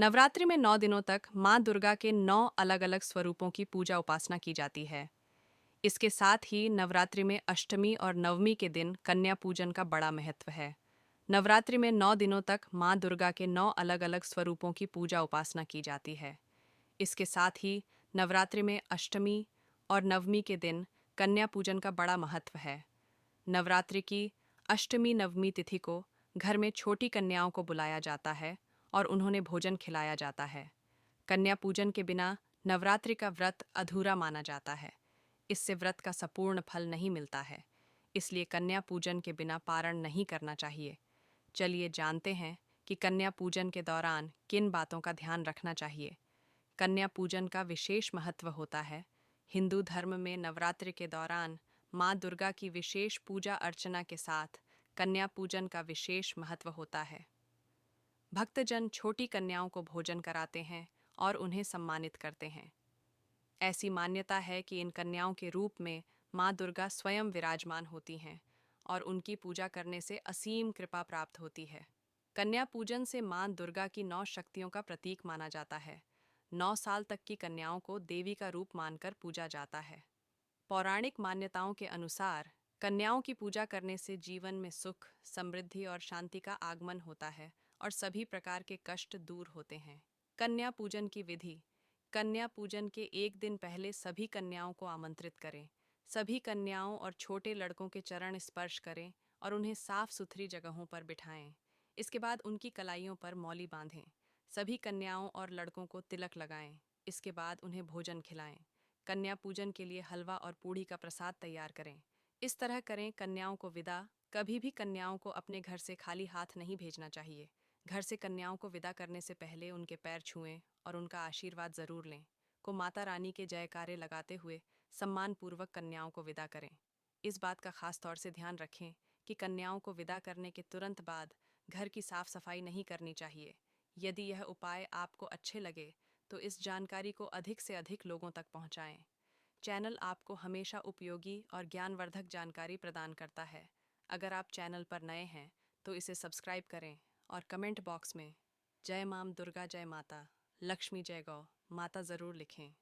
नवरात्रि में 9 दिनों तक माँ दुर्गा के 9 अलग-अलग स्वरूपों की पूजा उपासना की जाती है। इसके साथ ही नवरात्रि में अष्टमी और नवमी के दिन कन्या पूजन का बड़ा महत्व है। नवरात्रि में 9 दिनों तक माँ दुर्गा के 9 अलग-अलग स्वरूपों की पूजा उपासना की जाती है। इसके साथ ही नवरात्रि में अष्टमी और नवमी के दिन कन्या पूजन का बड़ा महत्व है। नवरात्रि की अष्टमी नवमी तिथि को घर में छोटी कन्याओं को बुलाया जाता है और उन्होंने भोजन खिलाया जाता है। कन्या पूजन के बिना नवरात्रि का व्रत अधूरा माना जाता है। इससे व्रत का संपूर्ण फल नहीं मिलता है। इसलिए कन्या पूजन के बिना पारण नहीं करना चाहिए। चलिए जानते हैं कि कन्या पूजन के दौरान किन बातों का ध्यान रखना चाहिए। कन्या पूजन का विशेष महत्व होता है। हिंदू धर्म में नवरात्रि के दौरान माँ दुर्गा की विशेष पूजा अर्चना के साथ कन्या पूजन का विशेष महत्व होता है। भक्तजन छोटी कन्याओं को भोजन कराते हैं और उन्हें सम्मानित करते हैं। ऐसी मान्यता है कि इन कन्याओं के रूप में माँ दुर्गा स्वयं विराजमान होती हैं और उनकी पूजा करने से असीम कृपा प्राप्त होती है। कन्या पूजन से माँ दुर्गा की 9 शक्तियों का प्रतीक माना जाता है। 9 साल तक की कन्याओं को देवी का रूप मानकर पूजा जाता है। पौराणिक मान्यताओं के अनुसार कन्याओं की पूजा करने से जीवन में सुख, समृद्धि और शांति का आगमन होता है और सभी प्रकार के कष्ट दूर होते हैं। कन्या पूजन की विधि। कन्या पूजन के एक दिन पहले सभी कन्याओं को आमंत्रित करें। सभी कन्याओं और छोटे लड़कों के चरण स्पर्श करें और उन्हें साफ सुथरी जगहों पर बिठाएं। इसके बाद उनकी कलाइयों पर मौली बांधें। सभी कन्याओं और लड़कों को तिलक लगाएं। इसके बाद उन्हें भोजन खिलाएं। कन्या पूजन के लिए हलवा और पूड़ी का प्रसाद तैयार करें। इस तरह करें कन्याओं को विदा। कभी भी कन्याओं को अपने घर से खाली हाथ नहीं भेजना चाहिए। घर से कन्याओं को विदा करने से पहले उनके पैर छुएं और उनका आशीर्वाद जरूर लें। को माता रानी के जयकारे लगाते हुए सम्मानपूर्वक कन्याओं को विदा करें। इस बात का खास तौर से ध्यान रखें कि कन्याओं को विदा करने के तुरंत बाद घर की साफ सफाई नहीं करनी चाहिए। यदि यह उपाय आपको अच्छे लगे तो इस जानकारी को अधिक से अधिक लोगों तक पहुंचाएं। चैनल आपको हमेशा उपयोगी और ज्ञानवर्धक जानकारी प्रदान करता है। अगर आप चैनल पर नए हैं तो इसे सब्सक्राइब करें और कमेंट बॉक्स में जय मां दुर्गा, जय माता लक्ष्मी, जय गौ माता ज़रूर लिखें।